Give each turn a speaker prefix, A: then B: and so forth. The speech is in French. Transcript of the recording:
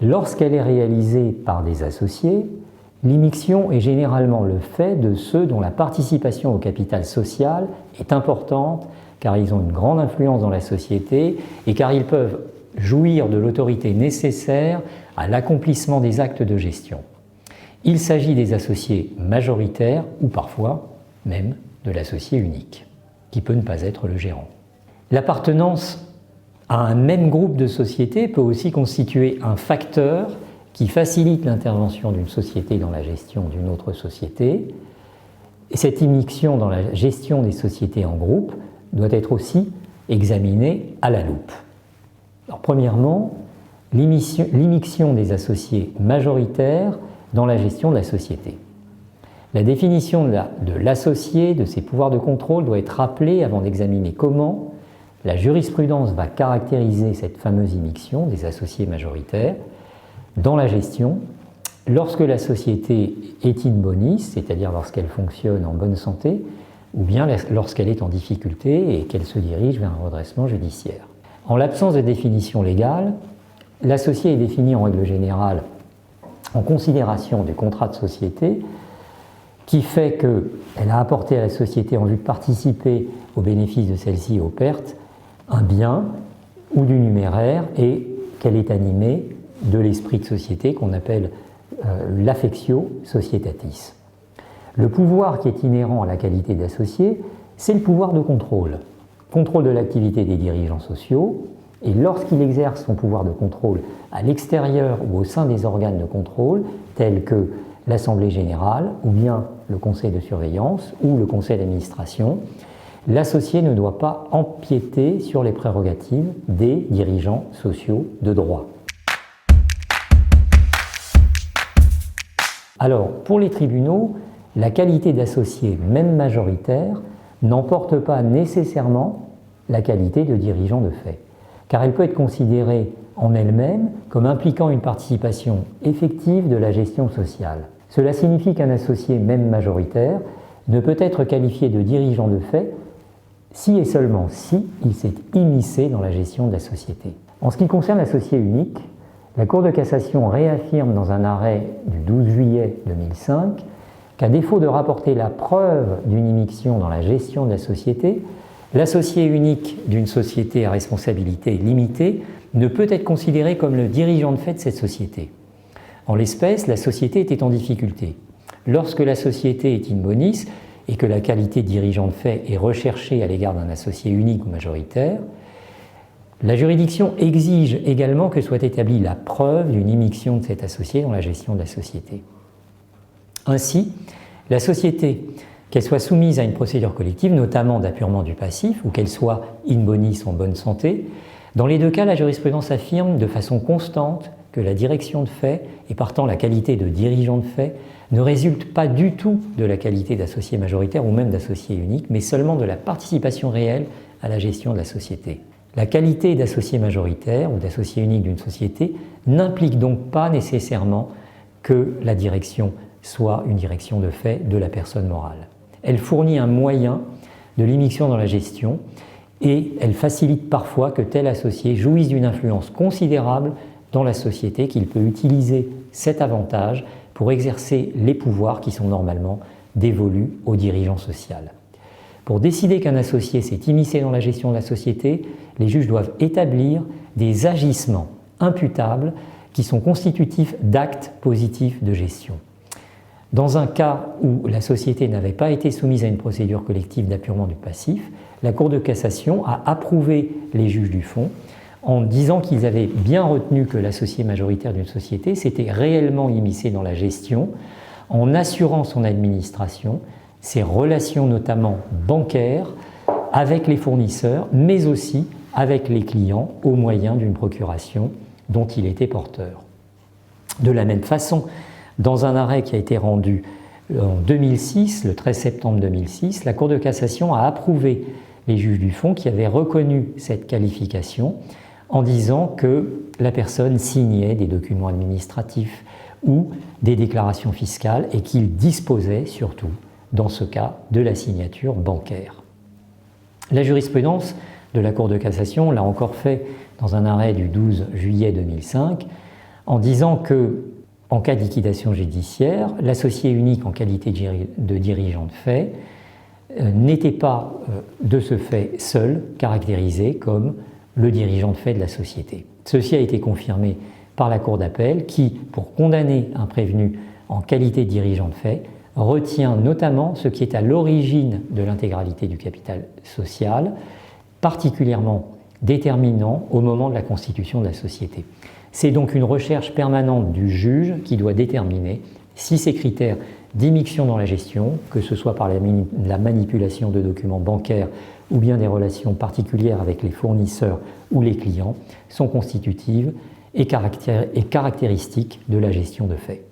A: Lorsqu'elle est réalisée par des associés, l'immixtion est généralement le fait de ceux dont la participation au capital social est importante, car ils ont une grande influence dans la société et car ils peuvent jouir de l'autorité nécessaire à l'accomplissement des actes de gestion. Il s'agit des associés majoritaires ou parfois même de l'associé unique, qui peut ne pas être le gérant. L'appartenance à un même groupe de sociétés peut aussi constituer un facteur qui facilite l'intervention d'une société dans la gestion d'une autre société. Et cette immixtion dans la gestion des sociétés en groupe doit être aussi examinée à la loupe. Alors, premièrement, l'immixtion des associés majoritaires dans la gestion de la société. La définition de l'associé, de ses pouvoirs de contrôle, doit être rappelée avant d'examiner comment la jurisprudence va caractériser cette fameuse immixtion des associés majoritaires dans la gestion lorsque la société est in bonis, c'est-à-dire lorsqu'elle fonctionne en bonne santé, ou bien lorsqu'elle est en difficulté et qu'elle se dirige vers un redressement judiciaire. En l'absence de définition légale, l'associé est défini en règle générale en considération du contrat de société qui fait qu'elle a apporté à la société en vue de participer aux bénéfices de celle-ci et aux pertes un bien ou du numéraire et qu'elle est animée de l'esprit de société qu'on appelle l'affectio societatis. Le pouvoir qui est inhérent à la qualité d'associé, c'est le pouvoir de contrôle. Contrôle de l'activité des dirigeants sociaux, et lorsqu'il exerce son pouvoir de contrôle à l'extérieur ou au sein des organes de contrôle, tels que l'Assemblée générale, ou bien le conseil de surveillance, ou le conseil d'administration, l'associé ne doit pas empiéter sur les prérogatives des dirigeants sociaux de droit. Alors, pour les tribunaux, la qualité d'associé, même majoritaire, n'emporte pas nécessairement la qualité de dirigeant de fait, car elle peut être considérée en elle-même comme impliquant une participation effective de la gestion sociale. Cela signifie qu'un associé, même majoritaire, ne peut être qualifié de dirigeant de fait si et seulement si il s'est immiscé dans la gestion de la société. En ce qui concerne l'associé unique, la Cour de cassation réaffirme dans un arrêt du 12 juillet 2005 qu'à défaut de rapporter la preuve d'une immixtion dans la gestion de la société, l'associé unique d'une société à responsabilité limitée ne peut être considéré comme le dirigeant de fait de cette société. En l'espèce, la société était en difficulté. Lorsque la société est in bonis et que la qualité de dirigeant de fait est recherchée à l'égard d'un associé unique ou majoritaire, la juridiction exige également que soit établie la preuve d'une immixtion de cet associé dans la gestion de la société. Ainsi, la société, qu'elle soit soumise à une procédure collective, notamment d'appurement du passif, ou qu'elle soit in bonis en bonne santé, dans les deux cas, la jurisprudence affirme de façon constante que la direction de fait, et partant la qualité de dirigeant de fait, ne résulte pas du tout de la qualité d'associé majoritaire ou même d'associé unique, mais seulement de la participation réelle à la gestion de la société. La qualité d'associé majoritaire ou d'associé unique d'une société n'implique donc pas nécessairement que la direction soit une direction de fait de la personne morale. Elle fournit un moyen de l'immixtion dans la gestion et elle facilite parfois que tel associé jouisse d'une influence considérable dans la société, qu'il peut utiliser cet avantage pour exercer les pouvoirs qui sont normalement dévolus au dirigeant social. Pour décider qu'un associé s'est immiscé dans la gestion de la société, les juges doivent établir des agissements imputables qui sont constitutifs d'actes positifs de gestion. Dans un cas où la société n'avait pas été soumise à une procédure collective d'appurement du passif, la Cour de cassation a approuvé les juges du fond en disant qu'ils avaient bien retenu que l'associé majoritaire d'une société s'était réellement immiscé dans la gestion en assurant son administration, ses relations notamment bancaires avec les fournisseurs, mais aussi avec les clients au moyen d'une procuration dont il était porteur. De la même façon, dans un arrêt qui a été rendu en 2006, le 13 septembre 2006, la Cour de cassation a approuvé les juges du fond qui avaient reconnu cette qualification en disant que la personne signait des documents administratifs ou des déclarations fiscales et qu'il disposait surtout, dans ce cas, de la signature bancaire. La jurisprudence de la Cour de cassation l'a encore fait dans un arrêt du 12 juillet 2005 en disant que, en cas de liquidation judiciaire, l'associé unique en qualité de dirigeant de fait n'était pas de ce fait seul caractérisé comme le dirigeant de fait de la société. Ceci a été confirmé par la Cour d'appel qui, pour condamner un prévenu en qualité de dirigeant de fait, retient notamment ce qui est à l'origine de l'intégralité du capital social, particulièrement déterminant au moment de la constitution de la société. C'est donc une recherche permanente du juge qui doit déterminer si ces critères d'immixtion dans la gestion, que ce soit par la manipulation de documents bancaires ou bien des relations particulières avec les fournisseurs ou les clients, sont constitutives et caractéristiques de la gestion de fait.